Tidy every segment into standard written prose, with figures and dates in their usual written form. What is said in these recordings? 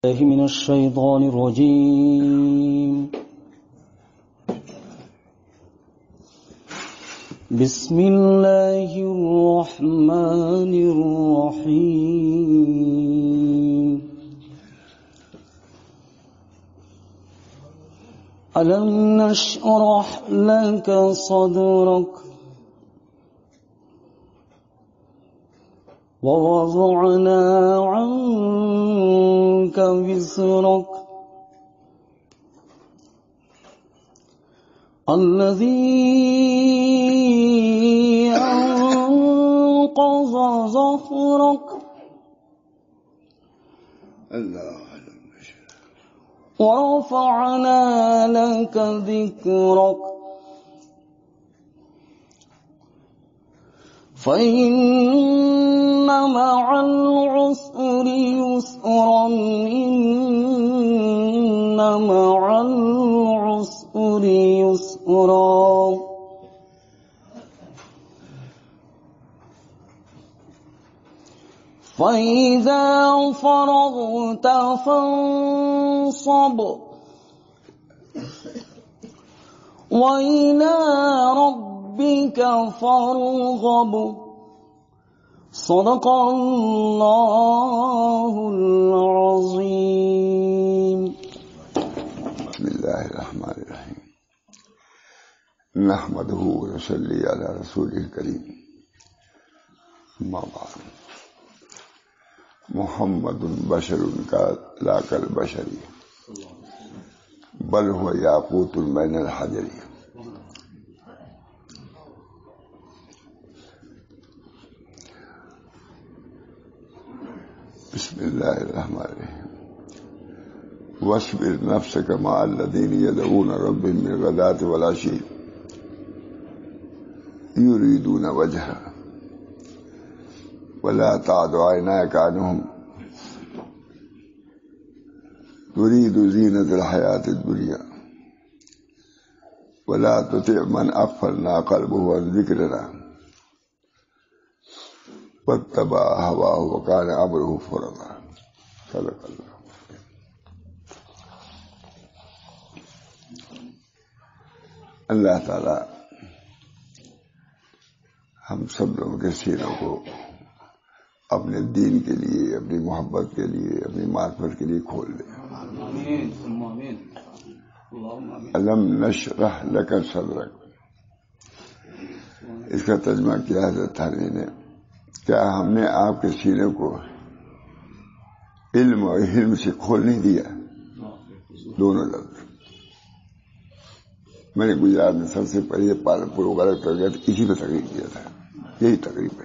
الله من الشيطان الرجيم. بسم الله الرحمن الرحيم. ألم نشرح لك صدرك ووضعنا عنك وزرك الذي أنقض ظهرك ورفعنا لك ذكرك فإن مع العسر يسرا إن مع العسر يسرا فإذا فرغت فانصب وإلى ربك فارغب. صدق الله العظيم. بسم الله الرحمن الرحيم. نحمده ونصلي على رسوله الكريم. أما بعد. محمد بشر لا كالبشر بل هو یاقوت بین الحجر. بسم الله الرحمن الرحيم. واصبر نفسك مع الذين يدعون ربهم بالغداة والعشي يريدون وجهه ولا تعد عيناك عنهم تريد زينة الحياة الدنيا ولا تطع من أغفلنا قلبه عن ذكرنا واتبع هواه وكان أمره فرطا. صدق الله. اللہ تعالی ہم سب لوگوں کے سینوں کو اپنے دین کے لیے، اپنی محبت کے لیے، اپنی معرفت کے لیے کھول دے. الم نشرح لک صدرک، اس کا ترجمہ کیا حضرت تھانوی نے. کیا ہم نے آپ کے سینے کو علم اور حلم سے کھول نہیں دیا؟ دونوں لفظ میں نے گجرات میں سب سے پہلے پالنپور وغیرہ کر گیا تو اسی پہ تقریر کیا تھا. یہی تقریر پہ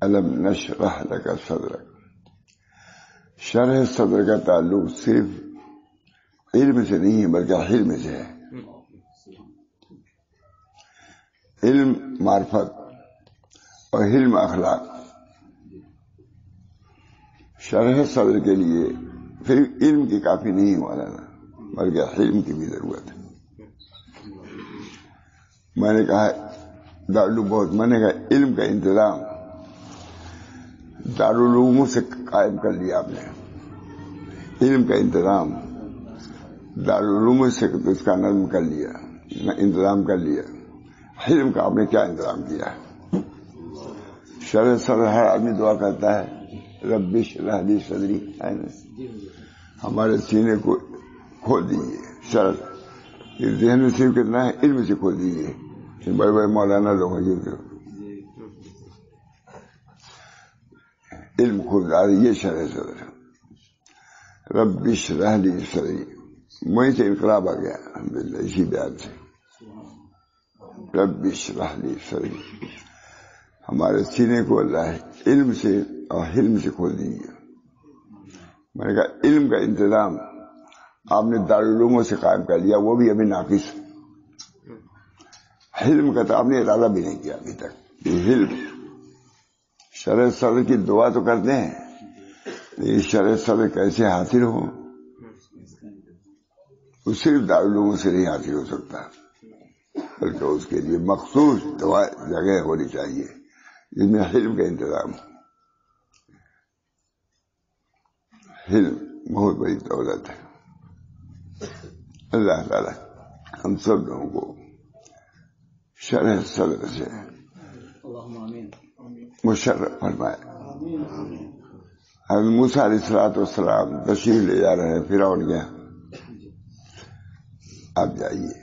الم نشرح لک صدرک. شرح صدر کا تعلق صرف علم سے نہیں ہے بلکہ حلم سے ہے. علم معرفت اور حلم اخلاق. شرح صدر کے لیے پھر علم کی کافی نہیں مولانا بلکہ حلم کی بھی ضرورت ہے. میں نے کہا میں نے کہا علم کا انتظام دارالعلوم سے قائم کر لیا آپ نے. علم کا انتظام دارالعلوم سے اس کا نظم کر لیا، انتظام کر لیا. حلم کا آپ نے کیا انتظام کیا؟ شرح صدر ہر آدمی دعا کرتا ہے رب اشرح لی صدری، ہمارے سینے کو کھول دیجیے. شرح ذہن میں صرف کتنا ہے؟ علم سے کھول دیجیے. بڑے بڑے مولانا لوگ ہیں علم کھول رہا، یہ شرح صدر. رب اشرح لی صدری، وہیں سے انقلاب آ گیا الحمدللہ اسی بیان سے. رب اشرح لی صدری، ہمارے سینے کو اللہ علم سے اور حلم سے کھول دیجیے. میں نے کہا علم کا انتظام آپ نے دارالعلوموں سے قائم کر لیا، وہ بھی ابھی ناقص. حلم کا تو آپ نے ارادہ بھی نہیں کیا ابھی تک. یہ حلم شرح صدر کی دعا تو کرتے ہیں، لیکن شرح صدر کیسے حاصل ہو وہ صرف دارالعلوم سے نہیں حاصل ہو سکتا، بلکہ اس کے لیے مخصوص جگہ ہونی چاہیے جس میں علم کا انتظام ہو. علم بہت بڑی دولت ہے. اللہ تعالیٰ ہم سب لوگوں کو شرح صدر سے مشرف فرمائے. حضرت موسیٰ علیہ السلام تشریف لے جا رہے ہیں فرعون کے یہاں. آپ جائیے.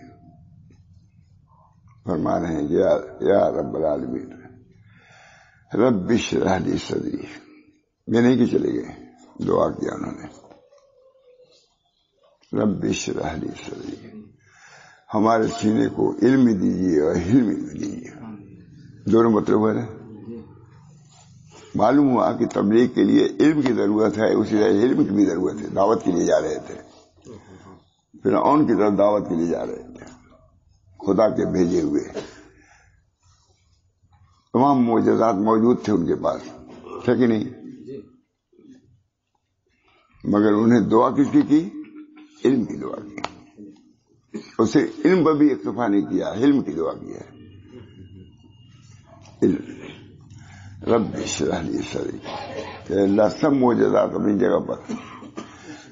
فرما رہے ہیں یا رب العالمین رب اشرح لی صدری. یہ نہیں کہ چلے گئے, دعا کیا انہوں نے رب اشرح لی صدری. ہمارے سینے کو علم دیجیے اور حلم دیجیے. دونوں مطلب ہے نا. معلوم ہوا کہ تبلیغ کے لیے علم کی ضرورت ہے, اسی طرح علم کی بھی ضرورت ہے. دعوت کے لیے جا رہے تھے, پھر ان کی طرف دعوت کے لیے جا رہے تھے, خدا کے بھیجے ہوئے. تمام معجزات موجود تھے ان کے پاس, تھے کہ نہیں؟ مگر انہیں دعا کس کی؟ علم کی دعا کی. اسے علم پر بھی اکتفا نہیں کیا, علم کی دعا کی ہے. رب اشرح لی صدری. کہ اللہ سب معجزات اپنی جگہ پر,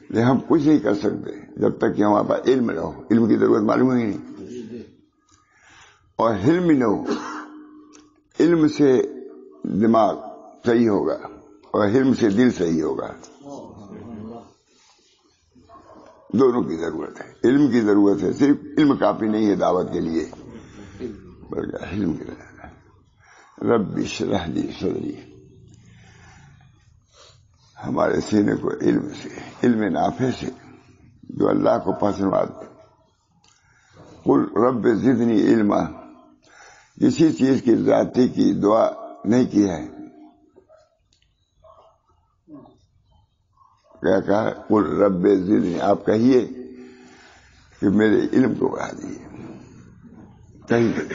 لیکن ہم کچھ نہیں کر سکتے جب تک کہ ہمارے پاس علم نہ ہو. علم کی ضرورت معلوم ہے نہیں, اور حلم نہ ہو. علم سے دماغ صحیح ہوگا اور حلم سے دل صحیح ہوگا. دونوں کی ضرورت ہے. علم کی ضرورت ہے, صرف علم کافی نہیں ہے دعوت کے لیے, بلکہ علم کی ضرورت ہے. رب اشرح لی صدری. ہمارے سینے کو علم سے, علم نافع سے, جو اللہ کو پسند آتا. قل رب زدنی علما. کسی چیز کی ذاتی کی دعا نہیں کی ہے. کیا کہا؟ قل رب زدنی. آپ کہیے کہ میرے علم کو بڑھا دیجیے. کہیے.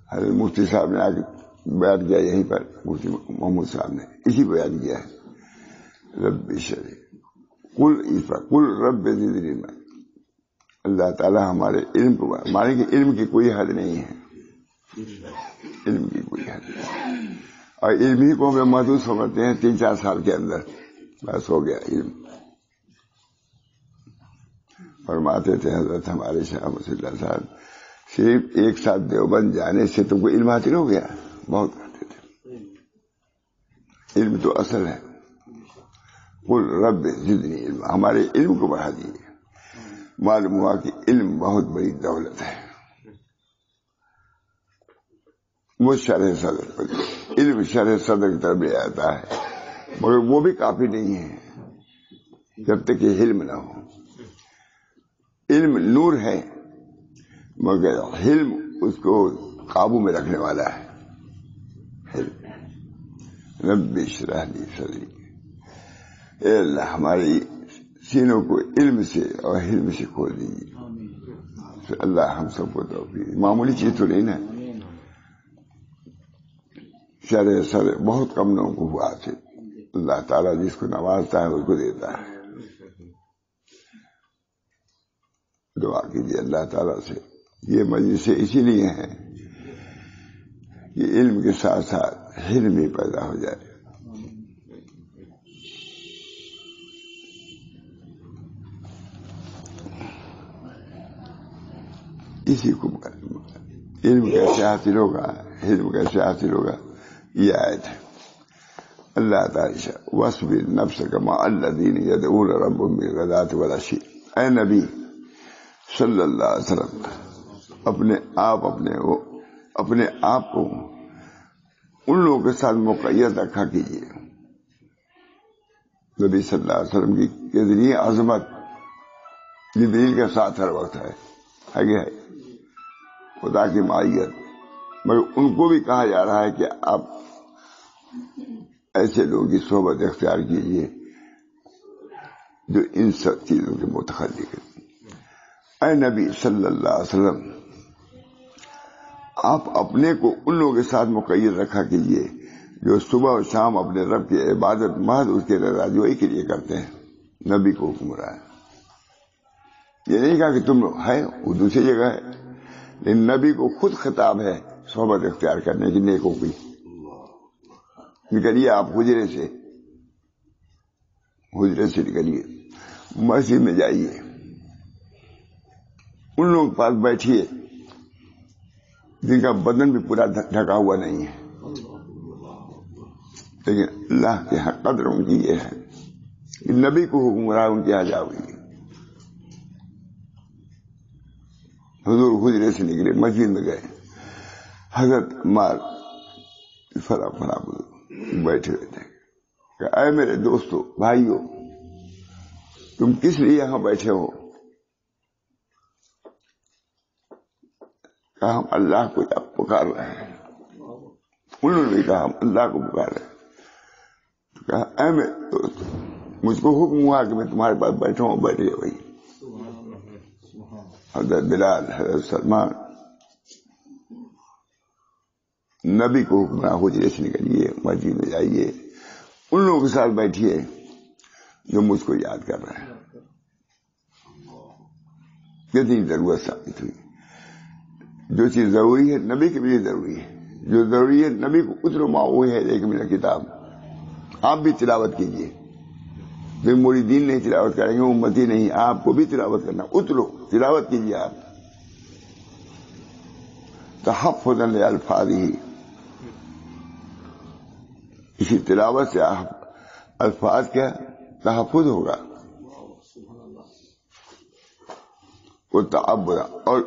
حضرت مفتی صاحب نے آگے بیان کیا یہیں پر, مفتی محمود صاحب نے اسی کو بیان کیا ہے. رب اشرح قل رب زدنی علما. اللہ تعالیٰ ہمارے علم کو, ہمارے علم کی کوئی حد نہیں ہے. علم کی کوئی حد نہیں, اور علم ہی کو ہم محدود سمجھتے ہیں. 3-4 سال کے اندر بس ہو گیا علم. فرماتے تھے حضرت ہمارے شاہ ولی اللہ صاحب, صرف 1 سال دیوبند جانے سے تم کو علم حاصل ہو گیا. بہت کہتے تھے علم تو اصل ہے. قل رب زدنی علما. ہمارے علم کو بڑھا دیے. معلوم ہوا کہ علم بہت بڑی دولت ہے. وہ شرح صدر پر, علم شرح صدر کی طرف لے آتا ہے, مگر وہ بھی کافی نہیں ہے جب تک کہ علم نہ ہو. علم نور ہے, مگر علم اس کو قابو میں رکھنے والا ہے. رب اشرح لی صدری. اے اللہ ہماری سینوں کو علم سے اور حلم سے کھول دیجیے. اللہ ہم سب کو توفیق. معمولی چیز تو نہیں نا. شرح صدر بہت کم لوگوں کو ہوا سے. اللہ تعالیٰ جس کو نوازتا ہے اس کو دیتا ہے. دعا کیجیے اللہ تعالیٰ سے. یہ مجلس اسی لیے ہے کہ علم کے ساتھ ساتھ حلم بھی پیدا ہو جائے. اسی کو علم کیسے حاصل ہوگا, علم کیسے حاصل ہوگا, یہ آیت ہے. اللہ تعالیٰ وَاصْبِرْ نَفْسَكَ مَعَ الَّذِينَ يَدْعُونَ رَبَّهُمْ بِالْغَدَاةِ وَالْعَشِيِّ. اے نبی صلی اللہ علیہ وسلم, اپنے آپ کو ان لوگوں کے ساتھ مقید رکھا کیجیے. نبی صلی اللہ علیہ وسلم کی ذریعے عظمت جبریل کے ساتھ ہر وقت ہے خدا کی معیت. مگر ان کو بھی کہا جا رہا ہے کہ آپ ایسے لوگوں کی صحبت اختیار کیجیے جو ان سب چیزوں کے متخلق ہیں. اے نبی صلی اللہ علیہ وسلم, آپ اپنے کو ان لوگوں کے ساتھ مقید رکھا کیجیے جو صبح اور شام اپنے رب کی عبادت محض اس کے رضاجوئی کے لیے کرتے ہیں. نبی کو حکم رہا ہے. یہ نہیں کہا کہ تم ہے, وہ دوسری جگہ ہے, لیکن نبی کو خود خطاب ہے صحبت اختیار کرنے کی نیکوں کی. نکلیے آپ حجرے سے, حجرے سے نکلیے، مسجد میں جائیے، ان لوگوں کے پاس بیٹھیے جن کا بدن بھی پورا ڈھکا ہوا نہیں ہے، لیکن اللہ کے یہاں قدر ان کی یہ ہے کہ نبی کو حکمراں ان کے یہاں جاؤ گی۔ حضور حجرے سے نکلے، مسجد میں گئے، حضرت عمار فلاں بیٹھے ہوئے تھے کہ اے میرے دوستو بھائیو، تم کس لیے یہاں بیٹھے ہو؟ کہا ہم اللہ کو پکار رہے ہیں۔ انہوں نے کہا ہم اللہ کو پکار رہے ہیں۔ تو کہا اے میرے دوست، مجھ کو حکم ہوا کہ میں تمہارے پاس بیٹھا ہوں، بیٹھ گئے وہی۔ حضرت بلال، حضرت سلمان، نبی کو حکم ہوا حجرے سے نکلیے، مسجد میں جائیے، ان لوگوں کے ساتھ بیٹھیے جو مجھ کو یاد کر رہے ہیں۔ کتنی ضرورت ثابت ہوئی۔ جو چیز ضروری ہے نبی کے لیے ضروری ہے، جو ضروری ہے نبی کو اتلو ما اوحی الیک من الکتاب، آپ بھی تلاوت کیجیے۔ جو مریدین نہیں تلاوت کریں گے، امتی نہیں، آپ کو بھی تلاوت کرنا، اتلو تلاوت کیجیے آپ، تحفظا لالفاظہ، اسی تلاوت سے الفاظ کا تحفظ ہوگا، وہ تعبد اور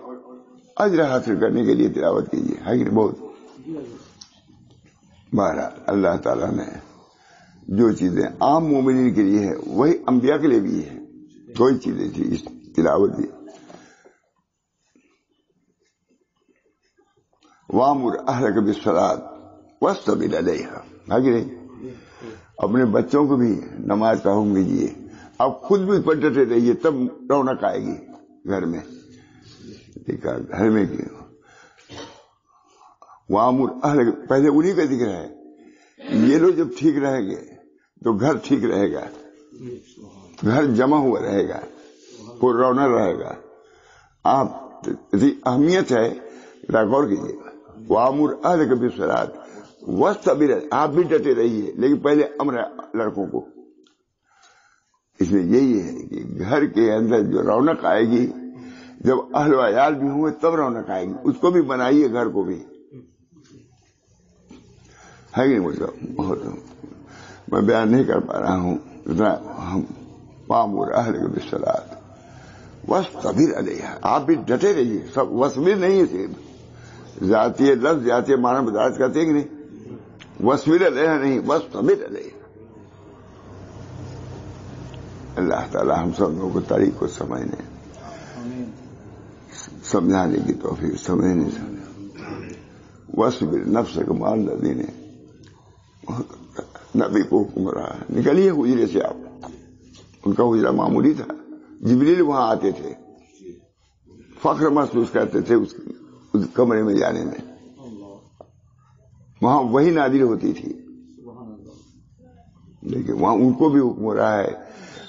اجر حاصل کرنے کے لیے تلاوت کیجیے، ہے کہ نہیں؟ بہت بہرحال اللہ تعالیٰ نے جو چیزیں عام مومنین کے لیے ہے وہی انبیاء کے لیے بھی ہے، کوئی چیزیں تھی اس تلاوت دی۔ وَأَمُرْ أَهْلَكَ بِالصَّلَاةِ وَاصْطَبِرْ عَلَيْهَا، ہے کہ نہیں؟ اپنے بچوں کو بھی نماز کا حکم دیجیے، اب خود بھی پر ڈٹے رہیے، تب رونق آئے گی گھر میں۔ گھر میں وَأَمُرْ أَهْلَكَ، پہلے انہی کا ذکر ہے۔ یہ لوگ جب ٹھیک رہیں گے تو گھر ٹھیک رہے گا، گھر جمع ہوا رہے گا، پر رونق رہے گا۔ آپ اہمیت ہے، غور کیجیے گا۔ وَأَمُرْ أَهْلَكَ بِالصَّلَاةِ وَاصْطَبِرْ، آپ بھی ڈٹے رہیے، لیکن پہلے امر ہے لڑکوں کو۔ اس میں یہی ہے کہ گھر کے اندر جو رونق آئے گی، جب اہل و عیال بھی ہوئے تب رونق آئے گی، اس کو بھی بنائیے، گھر کو بھی، ہے کہ نہیں؟ مطلب بہت میں بیان نہیں کر پا رہا ہوں اتنا۔ ہم وَأَمُرْ أَهْلَكَ بِالصَّلَاةِ وَاصْطَبِرْ عَلَيْهَا، آپ بھی ڈٹے رہیے، سب وَاصْبِر نہیں ہے، صرف ذاتی لفظ ذاتی معنی بدارت کرتے ہیں کہ نہیں؟ وَاصْبِرْ عَلَيْهَا نہیں، وَاصْطَبِرْ عَلَيْهَا۔ اللہ تعالی ہم سب لوگوں کو طریق کو سمجھانے کی توفیق، سمجھنے وَاصْبِرْ نَفْسَكَ مَعَ الَّذِينَ، نبی کو حکم رہا ہے، نکلیے حجرے سے آپ۔ ان کا حجرہ معمولی تھا، جبریل وہاں آتے تھے، فخر محسوس کرتے تھے اس کمرے میں جانے میں، وہاں وہی نازل ہوتی تھی، لیکن وہاں ان کو بھی حکم رہا ہے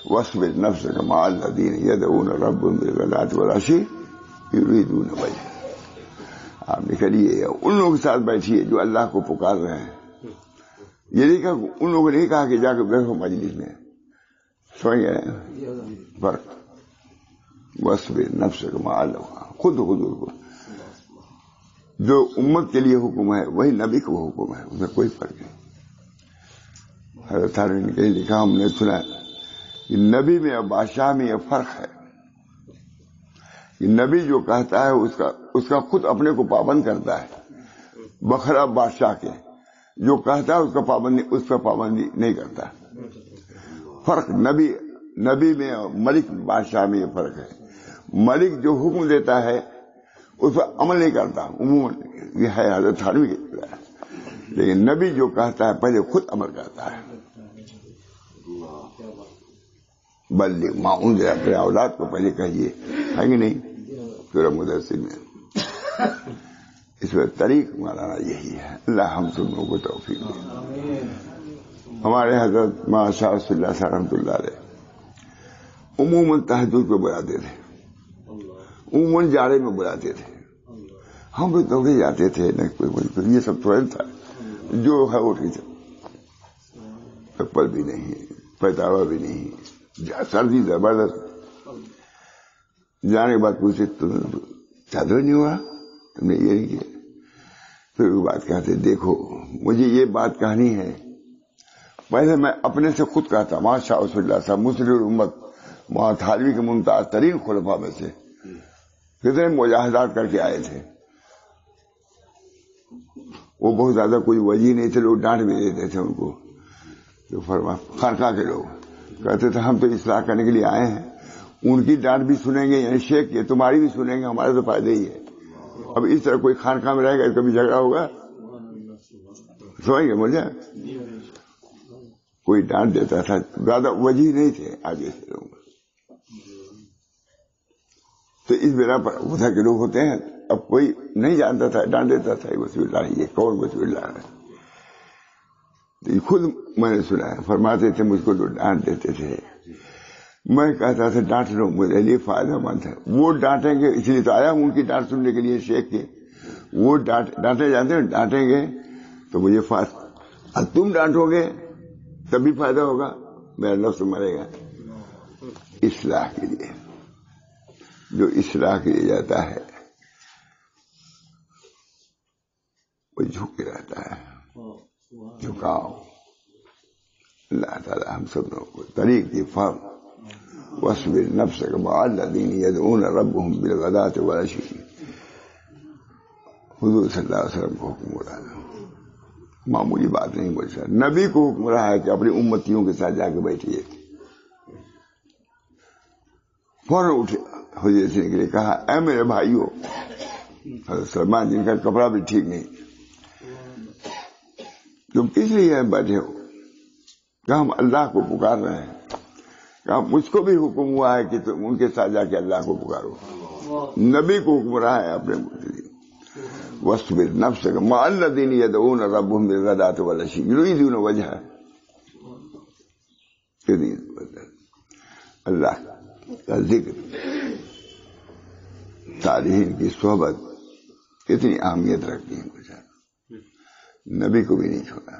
وَاصْبِرْ نَفْسَكَ مَعَ الَّذِينَ يَدْعُونَ رَبَّهُم بِالْغَدَاةِ وَالْعَشِيِّ يُرِيدُونَ وَجْهَهُ۔ آپ نکلیے، ان لوگوں کے ساتھ بیٹھیے جو اللہ کو پکار رہے ہیں۔ یہ نہیں کہا، ان لوگوں نے نہیں کہا کہ جا کے بیٹھو مجلس میں، سمجھ گئے فرق؟ وَاصْبِرْ نَفْسَكَ مَعَ الَّذِينَ، خود حضور کو جو امت کے لیے حکم ہے وہی نبی کو حکم ہے، اس میں کوئی فرق نہیں۔ حضرت نے کہیں لکھا، ہم نے سنا کہ نبی میں اور بادشاہ میں یہ فرق ہے کہ نبی جو کہتا ہے اس کا خود اپنے کو پابند کرتا ہے، بخلاف بادشاہ کے جو کہتا ہے اس کا پابندی نہیں کرتا۔ فرق نبی میں اور ملک بادشاہ میں یہ فرق ہے۔ ملک جو حکم دیتا ہے اس پر عمل نہیں کرتا عموماً، یہ ہے حضرت تھانوی کی، لیکن نبی جو کہتا ہے پہلے خود عمل کرتا ہے۔ بلغ ما انذر، اپنے اولاد کو پہلے کہیے، ہے کہ نہیں؟ سورہ مدثر میں اس میں طریق مولانا یہی ہے۔ اللہ ہم سب لوگوں کو توفیق دے۔ ہمارے حضرت شاہ رسول اللہ صلی اللہ علیہ عموماً تہجد کو بلاتے تھے، عموماً جاڑے میں بلاتے تھے، ہم بھی دوڑے جاتے تھے، یہ سب تھوڑا تھا، جو ہے وہ ٹھیک، چپل بھی نہیں، پہچاوا بھی نہیں. سردی زبردست. جانے کے بعد پوچھے تمہیں زیادہ نہیں ہوا, تم نے یہ نہیں کیا. پھر وہ بات کہتے دیکھو مجھے یہ بات کہانی ہے. پہلے میں اپنے سے خود کہتا ماشاء اللہ صاحب مسلم امت وہاں تھالوی کے ممتاز ترین خلفاء میں سے کتنے مجاہدات کر کے آئے تھے. وہ بہت زیادہ کوئی وجہ نہیں تھے, لوگ ڈانٹ بھی دیتے تھے ان کو. جو فرما خانقاہ کے لوگ کہتے تھے ہم تو اصلاح کرنے کے لیے آئے ہیں, ان کی ڈانٹ بھی سنیں گے, یعنی شیخ کی تمہاری بھی سنیں گے, ہمارے تو فائدہ ہی ہے. اب اس طرح کوئی خانقاہ میں رہے گا کبھی جھگڑا ہوگا, سمجھ گئے مجھے. کوئی ڈانٹ دیتا تھا, زیادہ وجہ نہیں تھے آگے سے لوگ. تو اس بنا پر ادھر کے لوگ ہوتے ہیں, اب کوئی نہیں جانتا تھا ڈانٹ دیتا تھا وسیع اللہ یہ کون وسیع اللہ ہے. تو خود میں نے سنا ہے, فرماتے تھے مجھ کو جو ڈانٹ دیتے تھے, میں کہتا تھا ڈانٹ لو میرے لیے فائدہ مند ہے. وہ ڈانٹیں گے اس لیے تو آیا ہوں ان کی ڈانٹ سننے کے لیے شیخ کے. وہ ڈانٹے جانتے ہیں, ڈانٹیں گے تو مجھے فائدہ, تم ڈانٹو گے تبھی فائدہ ہوگا, میرا نفس مرے گا. اصلاح کے لیے جو اصلاح کیا جاتا ہے وہ جھکے رہتا ہے. جھکاؤ. اللہ تعالی ہم سب لوگوں کو طریق کی فہم. واصبر نفسك مع الذين يدعون ربهم بالغداة والعشي. حضور صلی اللہ علیہ وسلم کو حکم ہو رہا ہے, معمولی بات نہیں بول سکتا. نبی کو حکم رہا ہے کہ اپنی امتیوں کے ساتھ جا کے بیٹھیے. فوراً اٹھے حضور سے کے لیے کہا اے میرے بھائیوں, حضرت سلمان جن کا کپڑا بھی ٹھیک نہیں, تم کس لیے بیٹھے ہو؟ کہ ہم اللہ کو پکار رہے ہیں. کہا مجھ کو بھی حکم ہوا ہے کہ تم ان کے ساتھ جا کے اللہ کو پکارو. نبی کو حکم رہا ہے اپنے واصبر نفسك مع الذين يدعون ربهم بالغداة والعشي يريدون وجهه. اللہ کا ذکر, صالحین کی صحبت کتنی اہمیت رکھتی ہے. نبی کو بھی نہیں چھوڑا.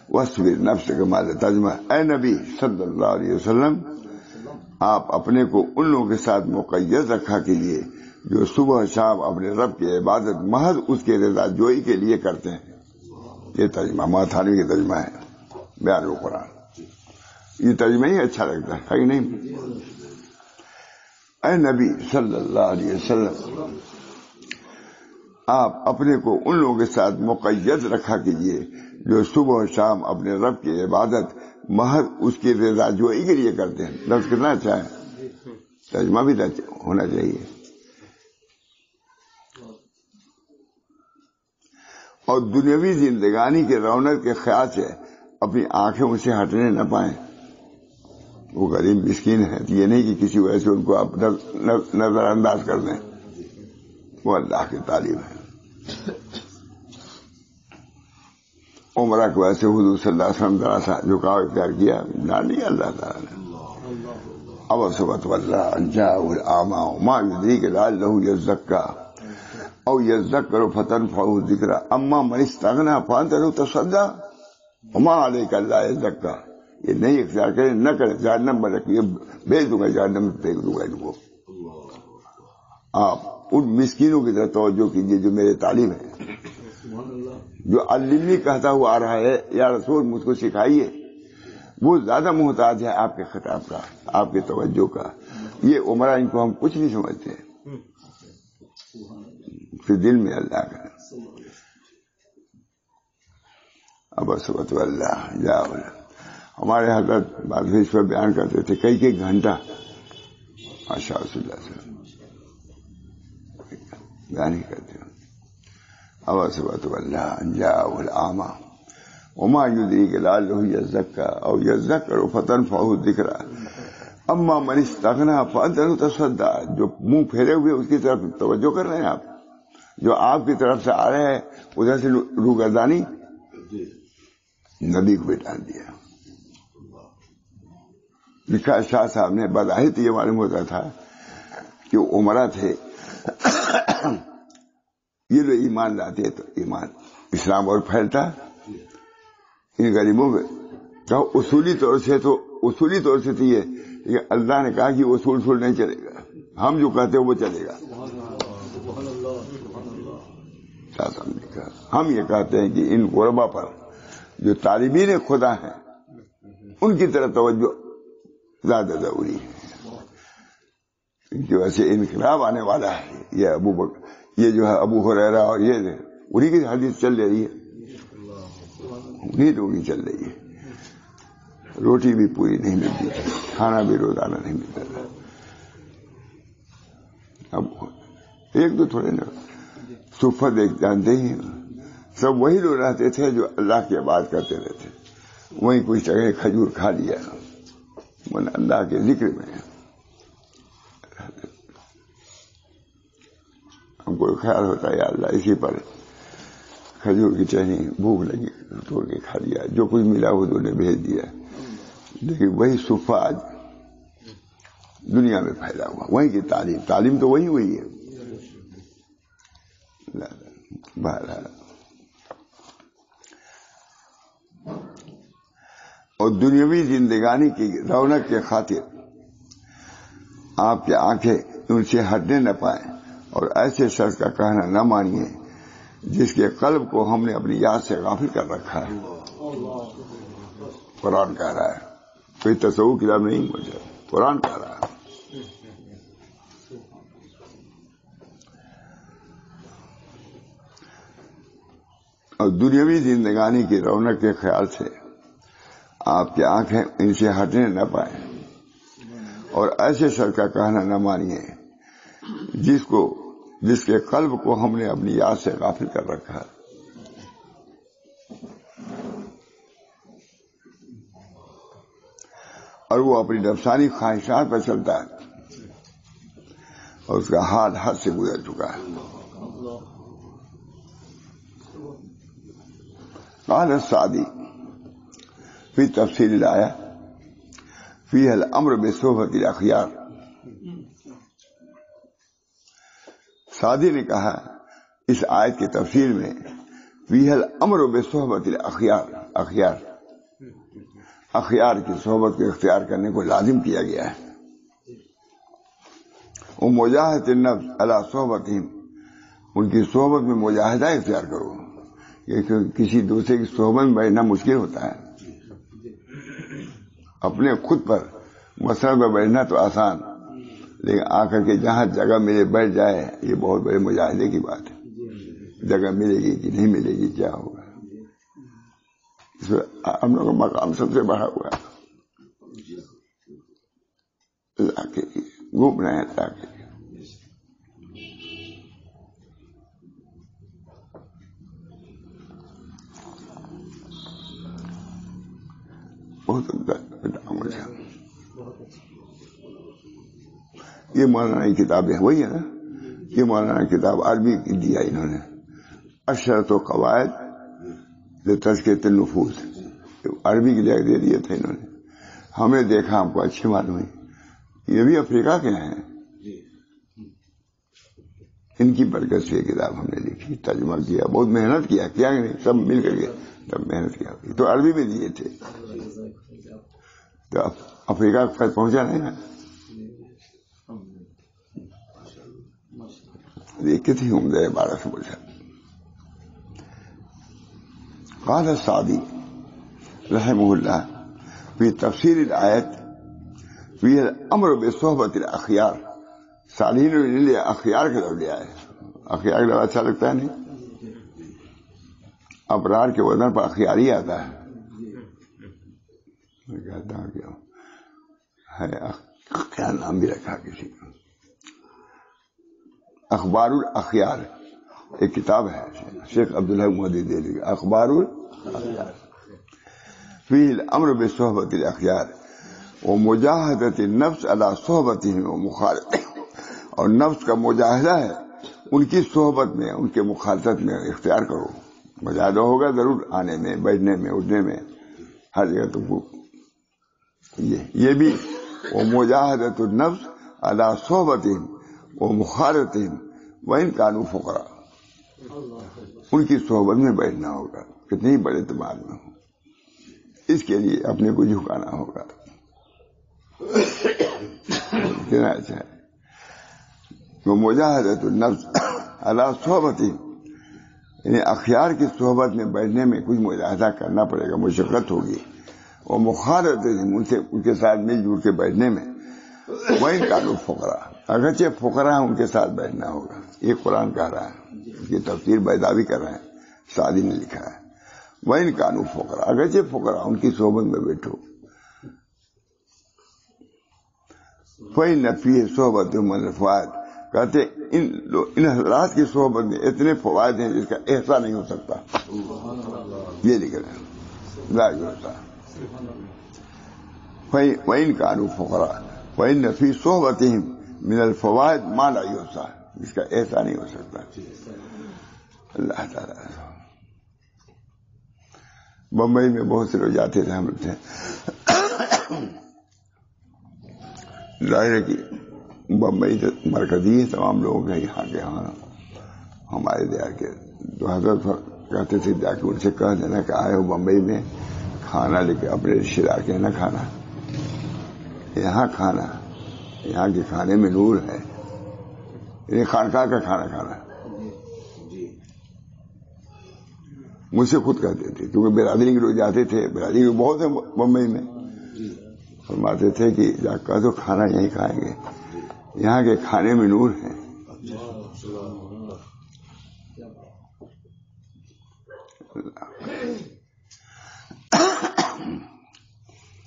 واصبر نفسك مع ترجمہ, اے نبی صلی اللہ علیہ وسلم آپ اپنے کو ان لوگوں کے ساتھ مقید رکھا کیجیے جو صبح شام اپنے رب کی عبادت محض اس کے رضا جوئی کے لیے کرتے ہیں. یہ ترجمہ ماتھانی کا ترجمہ ہے بیان القرآن. یہ ترجمہ ہی اچھا لگتا ہے کہ نہیں؟ اے نبی صلی اللہ علیہ وسلم آپ اپنے کو ان لوگوں کے ساتھ مقید رکھا کیجیے جو صبح و شام اپنے رب کی عبادت محض اس کی رضا جوئی کے لیے کرتے ہیں. لفظ کتنا اچھا ہے, ترجمہ بھی ہونا چاہیے. اور دنیاوی زندگانی کے رونق کے خیال سے اپنی آنکھیں ان سے ہٹنے نہ پائیں. وہ غریب مسکین ہے, یہ نہیں کہ کسی وجہ سے ان کو آپ نظر انداز کر دیں. وہ اللہ کی تعلیم ہے. عمرہ کی وجہ سے حضور صلی اللہ علیہ وسلم ذرا سا جھکاؤ اختیار کیا, ڈال دیا اللہ تعالیٰ نے. اب صبت واللہ جاء الاعمى ما يدريك لعله يزكى او يذكر فتنفعه الذكرى اما من استغنى فانت له تصدى وما عليك الا يزكى. یہ نہیں اختیار کرے نہ کرے, جہنم میں رکھیے, بھیج دوں گا جہنم میں, پھینک دوں گا ان کو. آپ ان مسکینوں کی طرف توجہ کیجیے جو میرے تعلیم ہے, جو علمی کہتا ہوا آ رہا ہے یا رسول مجھ کو سکھائیے. وہ زیادہ محتاج ہے آپ کے خطاب کا, آپ کی توجہ کا. یہ عمرہ ان کو ہم کچھ نہیں سمجھتے, پھر دل میں اللہ کا. اب صبح اللہ جا. ہمارے حضرت بعض اس پر بیان کرتے تھے کئی گھنٹہ ماشاء اللہ سے بیان ہی کرتے ہیں. اب صبح اللہ جاء الاعمى وما يدريك لعله يزكى او يذكر فتنفعه الذكرى اما من استغنى فانت له تصدى. جو منہ پھیرے ہوئے اس کی طرف توجہ کر رہے ہیں آپ, جو آپ کی طرف سے آ رہے ہیں ادھر سے روگردانی, نبی کو بھی ڈال دیا. لکھا شاہ صاحب نے, بظاہر تو یہ معلوم ہوتا تھا کہ وہ عمرہ تھے, یہ لوگ ایمان لاتے تو ایمان اسلام اور پھیلتا, ان غریبوں میں کہا اصولی طور سے تو یہ کہ اللہ نے کہا کہ اصول نہیں چلے گا، ہم جو کہتے ہیں وہ چلے گا. ہم یہ کہتے ہیں کہ ان غربا پر جو طالبین خدا ہیں ان کی طرف توجہ زیادہ ضروری ہے. ان کی وجہ سے انقلاب آنے والا ہے. یہ جو ہے ابو ہریرہ اور یہ انہی کی حدیث چل رہی ہے، انہی لوگوں کی چل رہی ہے. روٹی بھی پوری نہیں ملتی، کھانا بھی روزانہ نہیں ملتا. اب ایک تو تھوڑے نا صفہ دیکھ جانتے ہی سب وہی لوگ رہتے تھے جو اللہ کی بات کرتے رہتے. وہیں کوئی جگہ کھجور کھا لیا، من اللہ کے ذکر میں. ہم کو خیال ہوتا ہے یا اللہ اسی پر کھجور کی ٹہنی بھوک لگی توڑ کے کھا لیا، جو کچھ ملا وہ تو نے بھیج دیا. لیکن وہی صفہ آج دنیا میں پھیلا ہوا. وہیں کی تعلیم تو وہی ہوئی ہے. اور دنیاوی زندگانی کی رونق کے خاطر آپ کی آنکھیں ان سے ہٹنے نہ پائیں اور ایسے شخص کا کہنا نہ مانیے جس کے قلب کو ہم نے اپنی یاد سے غافل کر رکھا ہے. قرآن کہہ رہا ہے، کوئی تصوف کتاب نہیں، مجھے قرآن کہہ رہا ہے. اور دنیاوی زندگانی کی رونق کے خیال سے آپ کی آنکھیں ان سے ہٹنے نہ پائیں اور ایسے شخص کا کہنا نہ مانیے جس کے قلب کو ہم نے اپنی یاد سے غافل کر رکھا ہے. اور وہ اپنی نفسانی خواہشات پر چلتا ہے اور اس کا حال حد سے گزر چکا ہے. قال السعدی فی تفسیر الآیہ فیہ الامر بصحبۃ الاخیار. سعدی نے کہا اس آیت کی تفسیر میں فیہ الامر بصحبۃ الاخیار، اخیار کی صحبت کو اختیار کرنے کو لازم کیا گیا ہے. وہ مجاہدۃ النفس علی صحبتہم، ان کی صحبت میں مجاہدہ اختیار کرو. کسی دوسرے کی صحبت میں بیٹھنا مشکل ہوتا ہے، اپنے خود پر مسئلہ پر بیٹھنا تو آسان، لیکن آ کر کے جہاں جگہ ملے بیٹھ جائے یہ بہت بڑے مجاہدے کی بات ہے. جگہ ملے گی کہ نہیں ملے گی کیا ہوگا. ہم لوگوں کا مقام سب سے بڑا ہوا اللہ کے لیے گھوم رہے ہیں. اللہ کے لیے بہت عمل ہے. یہ مولانا کی کتاب ہے، وہی ہے نا. یہ مولانا کی کتاب عربی کی دیا انہوں نے، اشرط و قواعد لتزکیۃ النفوس، عربی کے لیے دے دیے تھے انہوں نے. ہم نے دیکھا، ہم کو اچھی معلوم ہوئی. یہ بھی افریقہ کے ہیں. ان کی برکت سے یہ کتاب ہم نے لکھی، ترجمہ کیا، بہت محنت کیا کہ نہیں، سب مل کر کے تب محنت کیا. تو عربی میں دیے تھے تو افریقہ تک پہنچا نہیں نا. کتنی عمدہ عبارت سے بولا. قال السعدی رحمہ اللہ فی تفسیر الآیت فی الامر بصحبۃ الاخیار. سعدی نے لے اخیار کا لفظ لیا ہے. اخیار کا لفظ اچھا لگتا ہے نہیں؟ ابرار کے وزن پر اخیار ہی آتا ہے. میں کہتا ہوں کیا نام بھی رکھا کسی کو. اخبار الاخیار ایک کتاب ہے شیخ عبداللہ محمدی دہلوی کی، اخبار الاخیار فی الامر بصحبۃ الاخیار ومجاہدۃ النفس علی صحبتہم ومخالطتہم. اور نفس کا مجاہدہ ہے ان کی صحبت میں، ان کے مخالطت میں اختیار کرو. مجاہدہ ہوگا ضرور، آنے میں، بیٹھنے میں، اٹھنے میں، ہر جگہ تم کو. یہ بھی ومجاہدۃ النفس علی صحبتہم ومخالطتہم وان کانوا فقراء. ان کی صحبت میں بیٹھنا ہوگا، کتنے بڑے اعتماد میں ہو. اس کے لیے اپنے کو جھکانا ہوگا. کتنا اچھا ہے. تو مجاہدۃ النفس علی صحبت، یعنی اخیار کی صحبت میں بیٹھنے میں کچھ مجاہدہ کرنا پڑے گا، مشقت ہوگی. اور مخالطت ان کے ساتھ مل جل کے بیٹھنے میں. وہی قانون فقراء، اگرچہ فقراء ان کے ساتھ بیٹھنا ہوگا. یہ قرآن کہہ رہا ہے، اس کی تفسیر بیضاوی کر رہے ہیں، سعدی نے لکھا ہے. وہی قانون فقراء، اگرچہ فقراء ان کی صحبت میں بیٹھو. کوئی نفی صحبت من الفوائد، کہتے ان حضرات کی صحبت میں اتنے فوائد ہیں جس کا احسان نہیں ہو سکتا. یہ لکھ رہے ہیں لا ہوتا. وَإِنْ كَانُوا فُقَرَاءَ وَإِنَّ فِي صُحْبَتِهِمْ مِنَ الْفَوَائِدِ مَا لَا يُحْصَىٰ، اس کا احسان نہیں ہو سکتا. اللہ تعالیٰ. بمبئی میں بہت سے لوگ جاتے تھے، ہم لوگ تھے. ظاہر ہے کہ بمبئی مرکزی ہے تمام لوگوں کے یہاں کے ہمارے دیہات کے. تو حضرت کہتے تھے جا کے ان سے کہہ دینا کہ آئے ہو بمبئی میں کھانا لے کے اپنے رشتے دار کے نہ کھانا، یہاں کھانا، یہاں کے کھانے میں نور ہے. یہ خانقاہ کا کھانا کھانا. مجھ سے خود کہتے تھے، کیونکہ برادری کے لوگ جاتے تھے، برادری کے بہت ہیں بمبئی میں، فرماتے تھے کہ جا کر تو کھانا یہیں کھائیں گے، یہاں کے کھانے میں نور ہے.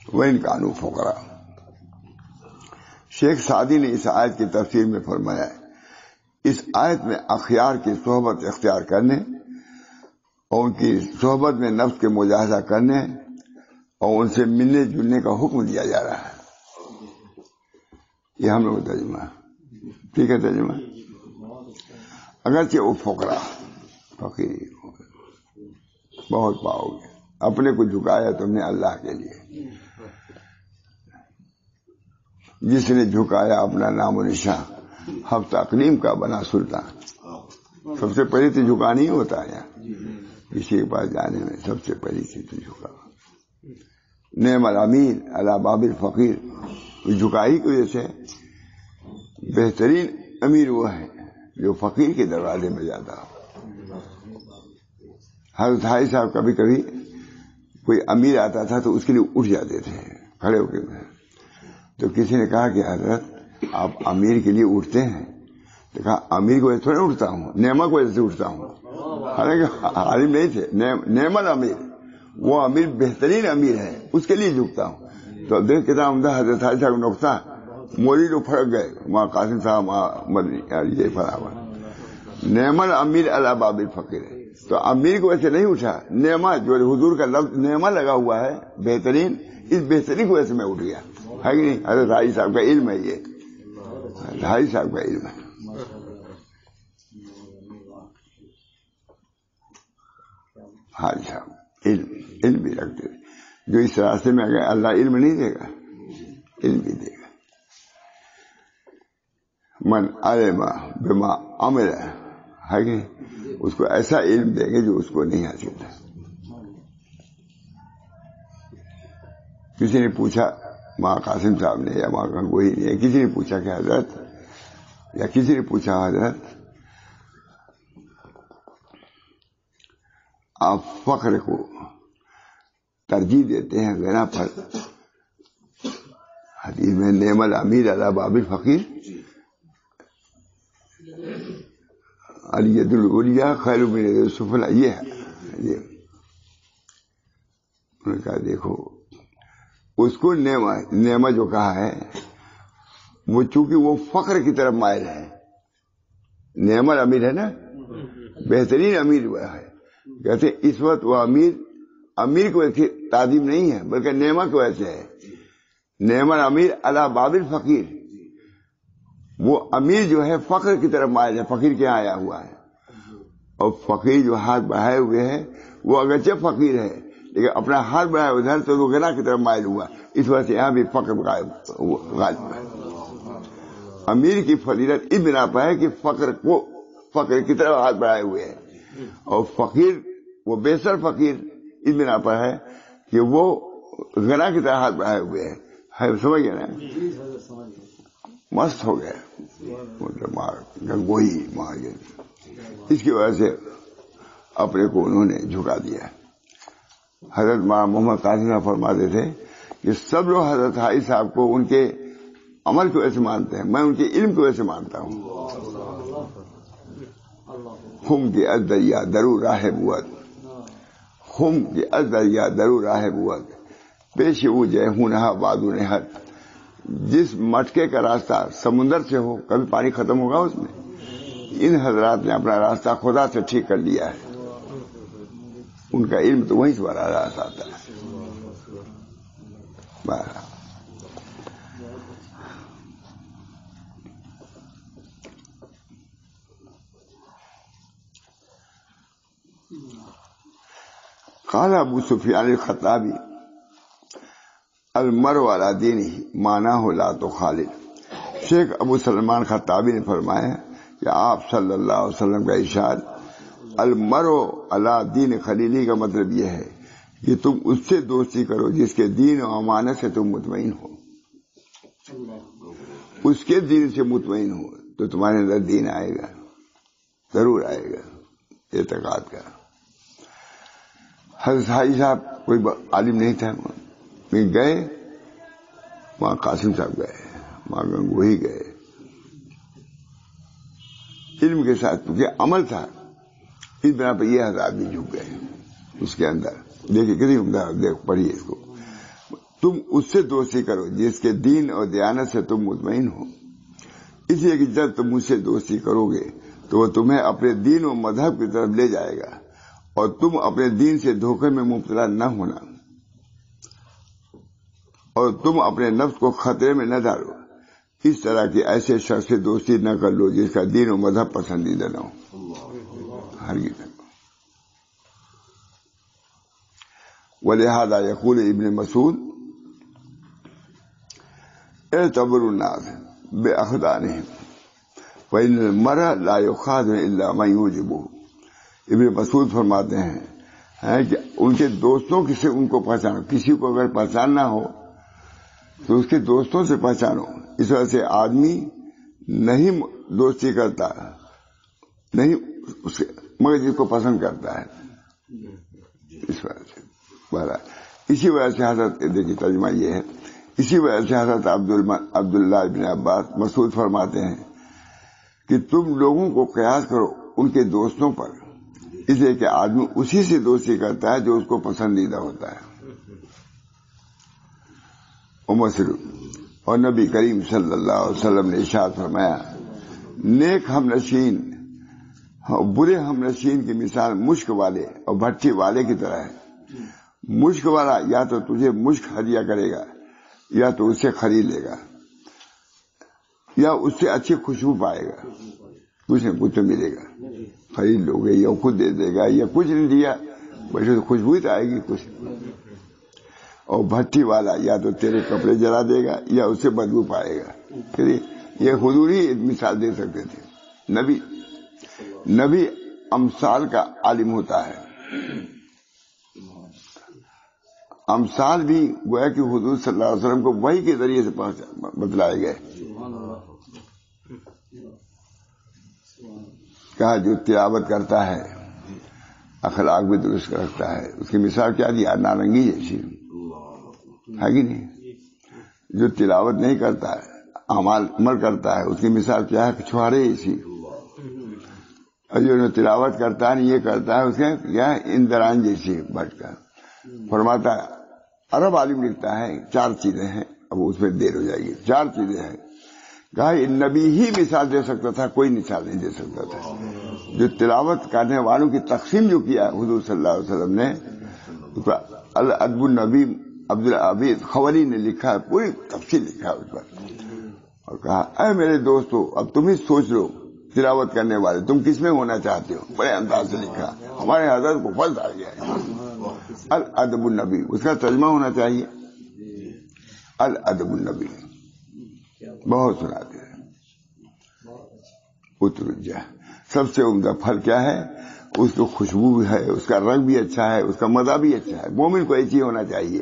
وَإِنْ كَانُوا فُقَرَاءَ. شیخ سعدی نے اس آیت کی تفسیر میں فرمایا ہے، اس آیت میں اخیار کی صحبت اختیار کرنے اور ان کی صحبت میں نفس کے مجاہدہ کرنے اور ان سے ملنے جلنے کا حکم دیا جا رہا ہے. یہ ہم لوگ ترجمہ ٹھیک ہے. ترجمہ اگرچہ وہ فقراء فقیر بہت پاؤ گے، اپنے کو جھکایا تم نے اللہ کے لیے. جس نے جھکایا اپنا نام و نشان، ہم تقلیم کا بنا سلطان. سب سے پہلے تو جھکانا ہی ہوتا ہے. کسی کے پاس جانے میں سب سے پہلی چیز تو جھکا. نعم الامیر علی باب الفقیر، جھکائی کی وجہ سے بہترین امیر وہ ہے جو فقیر کے دروازے میں جاتا ہو. حضرت حاجی صاحب کبھی کبھی کوئی امیر آتا تھا تو اس کے لیے اٹھ جاتے تھے کھڑے ہو کے. تو کسی نے کہا کہ حضرت آپ امیر کے لیے اٹھتے ہیں؟ تو کہا امیر کو وجہ تھوڑا اٹھتا ہوں، نعمہ کو وجہ سے اٹھتا ہوں. حالانکہ عالم نہیں تھے. نعم الامیر، وہ امیر بہترین امیر ہے، اس کے لیے جھکتا ہوں. تو دیکھ کتنا عمدہ حضرت حاجی صاحب نقطہ. موری لوگ پھڑک گئے، وہاں قاسم صاحب یہ پڑا ہوا نعم الامیر علی باب الفقیر ہے. تو امیر کو ویسے نہیں اٹھا، نعمہ جو حضور کا لفظ نعمہ لگا ہوا ہے بہترین، اس بہترین کو ویسے میں اٹھ گیا. ہے کہ نہیں؟ حضرت حاجی صاحب کا علم ہے، یہ حاجی صاحب کا علم ہے. حاجی صاحب علم بھی رکھتے تھے. جو اس راستے میں اگر اللہ علم نہیں دے گا، علم بھی دے گا. من علم بما عمل ہے کہ اس کو ایسا علم دیں گے جو اس کو نہیں حاصل تھا. کسی نے پوچھا، ماں قاسم صاحب نے یا ماں گنگوئی نے، کسی نے پوچھا کہ حضرت، یا کسی نے پوچھا حضرت آپ فقر کو ترجیح دیتے ہیں غنا پر؟ حدیث میں نعم الامیر علی باب الفقیر، الید العلیٰ خیر من الید السفلیٰ، یہ ہے. انہوں نے کہا دیکھو اس کو نعمہ جو کہا ہے وہ چونکہ وہ فقر کی طرف مائل ہے. نعم الامیر ہے نا، بہترین امیر وہ ہے. کہتے اس وقت وہ امیر کو ایسی تعظیم نہیں ہے بلکہ نعمہ کو ایسے ہے. نعم الامیر علی باب الفقیر، وہ امیر جو ہے فقر کی طرف مائل ہے، فقیر کے یہاں آیا ہوا ہے. اور فقیر جو ہاتھ بڑھائے ہوئے ہے وہ اگرچہ فقیر ہے لیکن اپنا ہاتھ بڑھائے ادھر تو وہ غنا کی طرف مائل ہوا. اس وجہ سے یہاں بھی فقر غالب ہے. امیر کی فضیلت اس بنا پر ہے کہ فقر کی طرف ہاتھ بڑھائے ہوئے ہے، اور فقیر وہ بیشتر فقیر اس بنا پر ہے کہ وہ غنا کی طرح ہاتھ بڑھائے ہوئے ہیں، سمجھ گئے نا، مست ہو گئے گنگوئی وہاں گئے. اس کی وجہ سے اپنے کو انہوں نے جھکا دیا. حضرت محمد قاسم فرماتے تھے کہ سب لوگ حضرت حاجی صاحب کو ان کے عمل کی وجہ سے مانتے ہیں، میں ان کے علم کی وجہ سے مانتا ہوں. خم کے از دریا درو راہ بوت، خم کے از دریا درو راہ بوت، پیش وہ جے ہونہا بادو نہر. جس مٹکے کا راستہ سمندر سے ہو، کبھی پانی ختم ہوگا اس میں. ان حضرات نے اپنا راستہ خدا سے ٹھیک کر لیا ہے. ان کا علم تو وہیں سے براہ راست آتا ہے. قال ابو سفیان الخطابی المرء علی دینہ معناہ لا تخالف. شیخ ابو سلمان خطابی نے فرمایا کہ آپ صلی اللہ علیہ وسلم کا ارشاد المرء علی دین خلیلی کا مطلب یہ ہے کہ تم اس سے دوستی کرو جس کے دین و امانت سے تم مطمئن ہو. اس کے دین سے مطمئن ہو تو تمہارے اندر دین آئے گا، ضرور آئے گا. اعتقاد کا حضرت حاجی صاحب کوئی عالم نہیں تھا، گئے وہاں قاسم صاحب گئے، وہاں گنگوہی گئے. علم کے ساتھ کیونکہ عمل تھا، اس بنا پر یہ حضرات بھی جھک گئے. اس کے اندر دیکھیے کتنی عمدہ، دیکھ پڑھیے اس کو. تم اس سے دوستی کرو جس کے دین اور دیانت سے تم مطمئن ہو. اس لیے کہ جب تم مجھ سے دوستی کرو گے تو وہ تمہیں اپنے دین و مذہب کی طرف لے جائے گا، اور تم اپنے دین سے دھوکے میں مبتلا نہ ہونا، اور تم اپنے نفس کو خطرے میں نہ ڈالو. اس طرح کے ایسے شخص سے دوستی نہ کر لو جس کا دین و مذہب پسندیدہ نہ ہو، ہرگز نہ. ولہذا یقول ابن مسعود اعتبروا الناس باخدانہم فإن المرء لا يخاذ الا من يعجبه. ابن مسعود فرماتے ہیں کہ ان کے دوستوں سے ان کو پہچانو. کسی کو اگر پہچاننا ہو تو اس کے دوستوں سے پہچانو. اس وجہ سے آدمی نہیں دوستی کرتا، نہیں مگر جس کو پسند کرتا ہے. اس وجہ سے اسی وجہ سے حضرت دیکھیے ترجمہ یہ ہے، اسی وجہ سے حضرت عبداللہ ابن عباس مسعود فرماتے ہیں کہ تم لوگوں کو قیاس کرو ان کے دوستوں پر، اس لیے کہ آدمی اسی سے دوستی کرتا ہے جو اس کو پسندیدہ ہوتا ہے. اور نبی کریم صلی اللہ علیہ وسلم نے ارشاد فرمایا نیک ہم نشین اور برے ہم نشین کی مثال مشک والے اور بھٹی والے کی طرح ہے. مشک والا یا تو تجھے مشک ہدیہ کرے گا یا تو اس سے خرید لے گا یا اس سے اچھی خوشبو پائے گا، کچھ نہ کچھ تو ملے گا. خرید لو گے یا خود دے دے گا یا کچھ نہیں دیا بس خوشبو ہی تو آئے گی کچھ. اور بھٹی والا یا تو تیرے کپڑے جلا دے گا یا اس سے بدبو پائے گا. یہ حضور ہی مثال دے سکتے تھے. نبی امثال کا عالم ہوتا ہے. امثال بھی گویا کہ حضور صلی اللہ علیہ وسلم کو وحی کے ذریعے سے بتلائے گئے. کہا جو تلاوت کرتا ہے اخلاق بھی درست رکھتا ہے، اس کی مثال کیا دی؟ نارنگی جیسی ہے کہ نہیں؟ جو تلاوت نہیں کرتا ہے عمل کرتا ہے اس کی مثال کیا ہے؟ چھوارے جیسی. اور جو تلاوت کرتا ہے نہیں یہ کرتا ہے اس کے کیا ہے؟ اندران جیسی بٹ کر. فرماتا ہے عرب عالم لکھتا ہے 4 چیزیں ہیں، اب اس میں دیر ہو جائے گی. 4 چیزیں ہیں. کہا نبی ہی مثال دے سکتا تھا، کوئی مثال نہیں دے سکتا تھا. جو تلاوت کرنے والوں کی تقسیم جو کیا حضور صلی اللہ علیہ وسلم نے، الادب النبی عبدالعبید خوری نے لکھا ہے، پوری تفصیل لکھا ہے اس پر. اور کہا اے میرے دوستو اب تم ہی سوچ لو تلاوت کرنے والے تم کس میں ہونا چاہتے ہو. بڑے انداز سے لکھا، ہمارے حضرت کو فرض آ گیا ہے. الادب النبی اس کا ترجمہ ہونا چاہیے الادب النبی. بہت سناتے ہیں. اترجا سب سے عمدہ پھل کیا ہے؟ اس کو خوشبو بھی ہے، اس کا رنگ بھی اچھا ہے، اس کا مزہ بھی اچھا ہے. مومن کو ایسی ہونا چاہیے.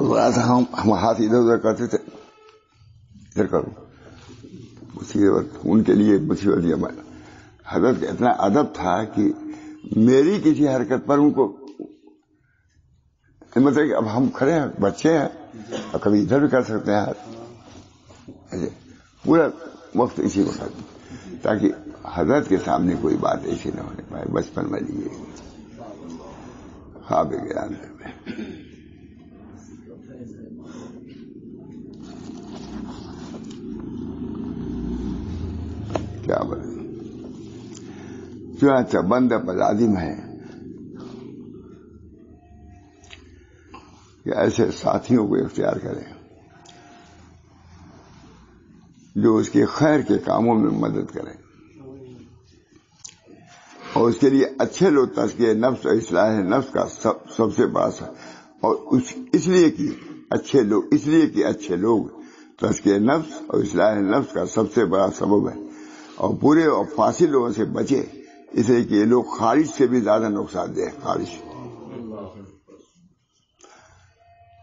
ہم ہاتھ ادھر ادھر کرتے تھے، ادھر کرو، مصیبت ان کے لیے مصیبت یہ حضرت کا اتنا ادب تھا کہ میری کسی حرکت پر ان کو مطلب کہ اب ہم کھڑے ہیں، بچے ہیں، اور کبھی ادھر بھی کر سکتے ہیں، پورا وقت اسی وقت، تاکہ حضرت کے سامنے کوئی بات ایسی نہ ہونے پائے. بچپن میں لیے خواب گران میں کیا بولے. چنانچہ بندہ پر لازم ہے کہ ایسے ساتھیوں کو اختیار کریں جو اس کے خیر کے کاموں میں مدد کریں، اور اس کے لیے اچھے لوگ تزکیہ نفس اور اصلاح نفس کا سب سے بڑا اور اس لیے کہ اچھے لوگ تزکیہ نفس اور اصلاح نفس کا سب سے بڑا سبب ہے، اور برے اور فاسد لوگوں سے بچے، اس لیے کہ یہ لوگ خارج سے بھی زیادہ نقصان دہ. خارج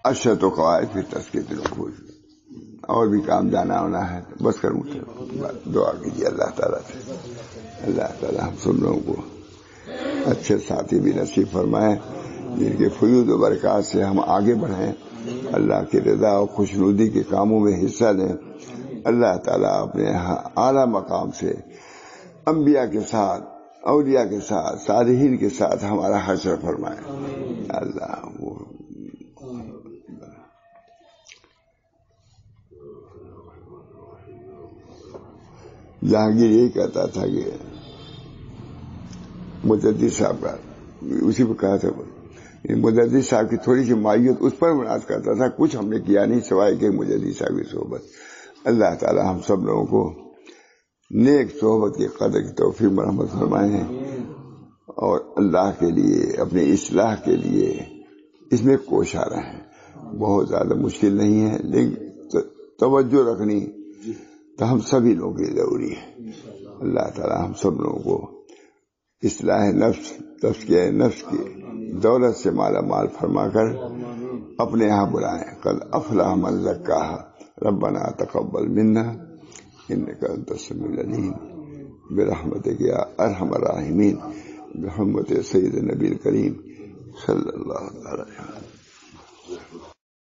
اشرت و قواعد پھر تزکیہ النفوس، اور بھی کام جانا ہونا ہے. بس کروں دعا کیجیے اللہ تعالیٰ سے، اللہ تعالیٰ ہم سب لوگوں کو اچھے ساتھی بھی نصیب فرمائے جن کے فیوض و برکات سے ہم آگے بڑھیں، اللہ کی رضا اور خوشنودی کے کاموں میں حصہ لیں. اللہ تعالیٰ اپنے اعلیٰ مقام سے انبیاء کے ساتھ، اولیاء کے ساتھ، صالحین کے ساتھ ہمارا حشر فرمائے. اللہ جہانگیر یہی کہتا تھا کہ مجدد صاحب کا، اسی پہ کہا تھا مجدد صاحب کی تھوڑی سی مائیت اس پر مناظر کرتا تھا، کچھ ہم نے کیا نہیں سوائے کہ مجدد صاحب کی صحبت. اللہ تعالی ہم سب لوگوں کو نیک صحبت کی قدر کی توفیق مرحمت فرمائے، اور اللہ کے لیے، اپنے اصلاح کے لیے اس میں کوشاں رہیں. بہت زیادہ مشکل نہیں ہے، لیکن توجہ رکھنی تو ہم سبھی لوگوں کے ضروری ہے. اللہ تعالی ہم سب لوگوں کو اصلاح نفس، تزکیہ نفس کی دولت سے مالا مال فرما کر اپنے یہاں بلائیں. قد افلح من زکاہا ربنا تقبل منا انک انت السمیع العلیم برحمتک یا ارحم الراحمین بحرمت سید نبی کریم صلی اللہ علیہ وسلم.